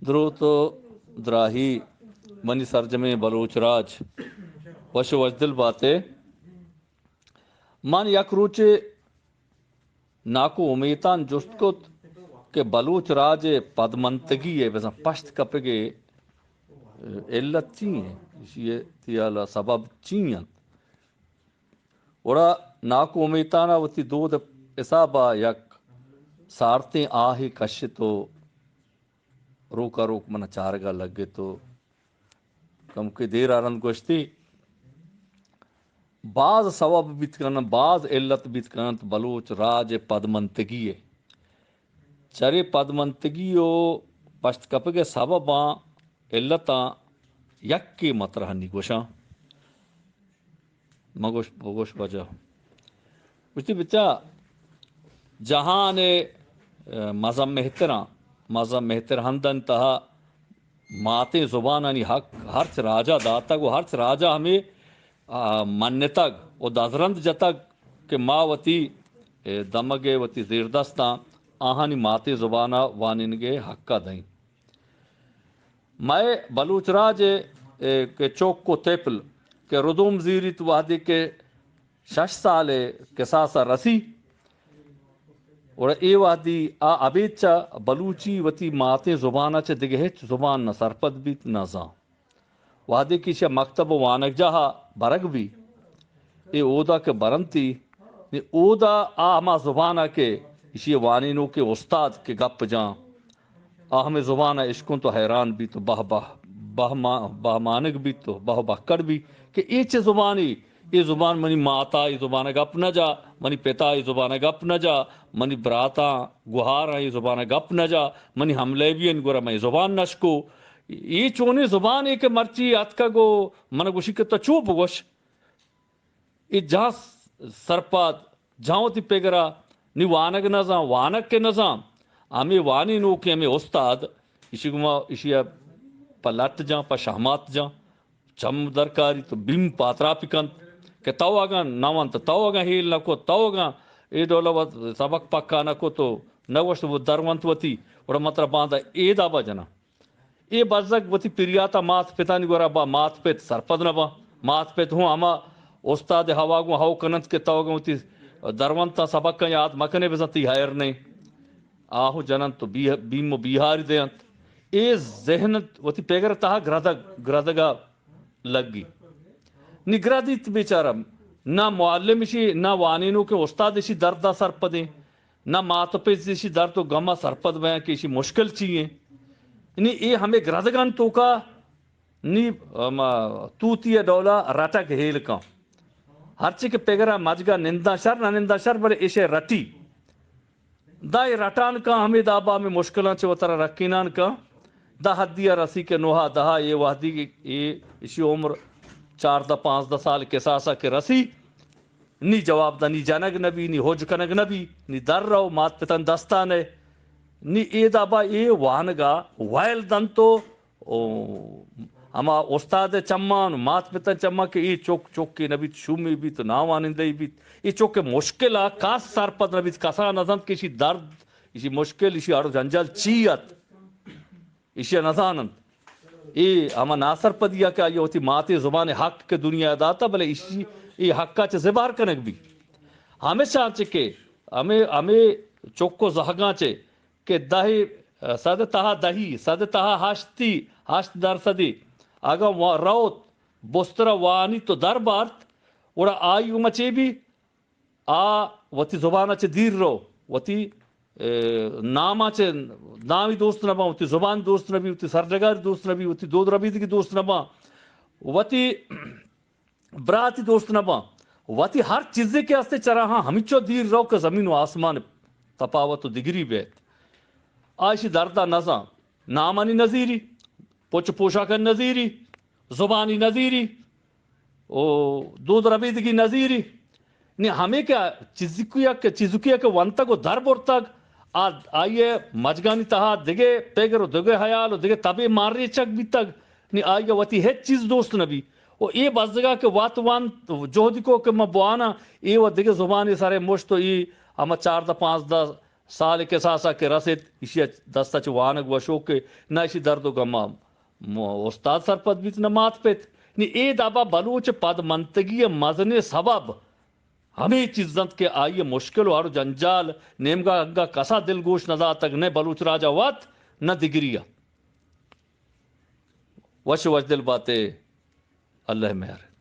درود و دراہی منی سرجم بلوچ راج وش وجدل باتیں من یک روچ ناکو امیتان جست کت کہ بلوچ راج پدمنتگی ہے بس پشت کپگے علت چین یہ تیالا سبب چین وڑا ناکو امیتانا وتی دود حسابا یک سارتیں آہی کش تو روکا روک منا چارگا لگے تو کم کے دیر آرند گوشتی بعض سبب بیت کرنا بعض علت بیت کرنا بلوچ راج پدمنتگی ہے چرے پدمنتگیو پشت کپگے سبباں علتاں یک کے مطرح نہیں گوشاں مگوش بگوش وجہ گوشتی بچا جہاں نے مذہب مہتر ہندن تہا ماتے زبانانی حق ہرچ راجہ داتگ و ہرچ راجہ ہمیں منتگ و دازرند جتگ کہ ما وتی دمگے وتی زیردستاں آہانی ماتے زبانہ واننگے حقہ دیں میں بلوچ راج کے چوک کو تیپل کہ ردوم زیریت وحدی کے 6 سال کے ساسا رسی اور اے وحدی ابیچا بلوچی وتی ماتے زبانہ چے دگہ ہچ زبان نہ سرپد بیت نہ زاں وحدی کی شا مکتب وانک جہا برگ بھی اے اودا کے برنتی اودا ہما زبانہ کے اسی وانینو کے استاد کے گپ جاں ہمیں زبانہ عشقوں تو حیران بھی تو بہ مانک بھی تو بہ بکڑ بھی کہ ایچ زبانی یہ زبان منی ماتا یہ زبانہ گپ نہ جا منی پتا یہ زبانہ گپ نہ جا منی براتا گہارا یہ زبانہ گپ نہ جا منی حملے بھی ان گورا میں زبان نشکو یہ چونے زبان ایک مرچی اتکا گو من گوشی کہ چوب گوش یہ جہاں سرپاد جہاں تی پیگرا نی وانگ نظام وانک کے نظام ہمیں وانی نو کہ ہمیں استاد اسی گما اسی پا لٹ جاں پا شہمات جاں چم درکاری تو بیم پاترا پکن کہ تو اگاں نوان تو اگاں ہیل نکو تو اگاں اے دولا سبق پکا نکو تو نوشت وہ درونت وتی اور مطلب باندھا اے دابا جنا اے بزک وتی پریاتا مات پتانی گورا با مات پت سرپد نبا مات پت ہوں اما استاد ہواگو ہاو کنت کے تو اگاں وتی درونتا سبق کا یاد مکنے بزنتی ہائر نہیں آہو جنن تو بیم و بیہاری دیانت اے ذہنت وتی پیگر تہا گردگا لگی نگردیت بیچارم نہ معلم اسی نہ وانینو کے استاد اسی دردہ سرپدیں نہ مات پیس اسی درد و گمہ سرپد بیاں کہ اسی مشکل چیئیں یعنی اے ہمیں گردگان تو کا نی توتی ڈولا رٹک ہیل کا ہرچی کے پیگرا مجگا نندا شر نہ نندا شر بلے ایشے رٹی دائی رٹان کا ہمیں دابا ہمیں مشکلان چھے وطرہ رکینان کا دا حدیہ رسی کے نوہا دہا یہ وحدی کی یہ اسی عمر 4-5 سال کے ساسا کے رسی نی جواب دا نی جنگ نبی نی ہوج کنگ نبی نی در رو مات پتن دستانے نی اے دابا اے وانگا وائل دن تو ہما استاد چمان مات پتن چمان کہ ای چوک چوک کی نبی شومی بھی تو نام آنندی بھی ای چوک کے مشکلہ کاس سرپد نبی کسا نظند کہ اسی درد اسی مشکل اسی آرو جنجال چیت اسی نظانند ای ہما ناصر پدیا کہ یہ ہوتی ماتی زبان حق کے دنیا داتا بلے اسی ای حقا چے زبار کنک بھی ہمیشہ چکے ہمیں چوکو زہگاں چے کہ دہی صد تہا دہی صد تہا ہاشتی ہاشت درصدی اگا روت بستر وانی تو در بارت وڑا آئی مچے بھی وتی زبانہ چے دیر رو وتی ناما چے نامی دوست نبا وتی زبان دوست نبی وتی سرجگار دوست نبی وتی دود ربید کی دوست نبا وتی براتی دوست نبا وتی ہر چیزے کے ہستے چرا ہاں ہمیچو دیر رو کہ زمین و آسمان تفاوت و دگری بیت آئیشی دردہ نظام نامانی نظیری پوچھ پوشاکن نظیری زبانی نظیری دود ربیدگی نظیری ہمیں کیا چیزکیا کے ونتگ و در برتگ آئیے مجگانی تہا دگے پیگر و دگے حیال و دگے تبے ماری چک بھی تگ آئیے وتی ہے چیز دوست نبی و اے بزدگا کہ وات وان جوہدی کو کہ مبوانا اے و دگے زبانی سارے مشت و ای اما 4-5 سال کے ساسا کے رسد اسی دستا چ وانگ وشو کے نہ اسی درد و گمام استاد سرپد بیت نمات پیت نی اے دابا بلوچ پد منتگی مزن سبب ہمیں چیزت کے آئیے مشکل وارو جنجال نیمگا اگا کسا دل گوش ندا تک نے بلوچ راجا وات نہ دگریا وش دل باتیں اللہ مہر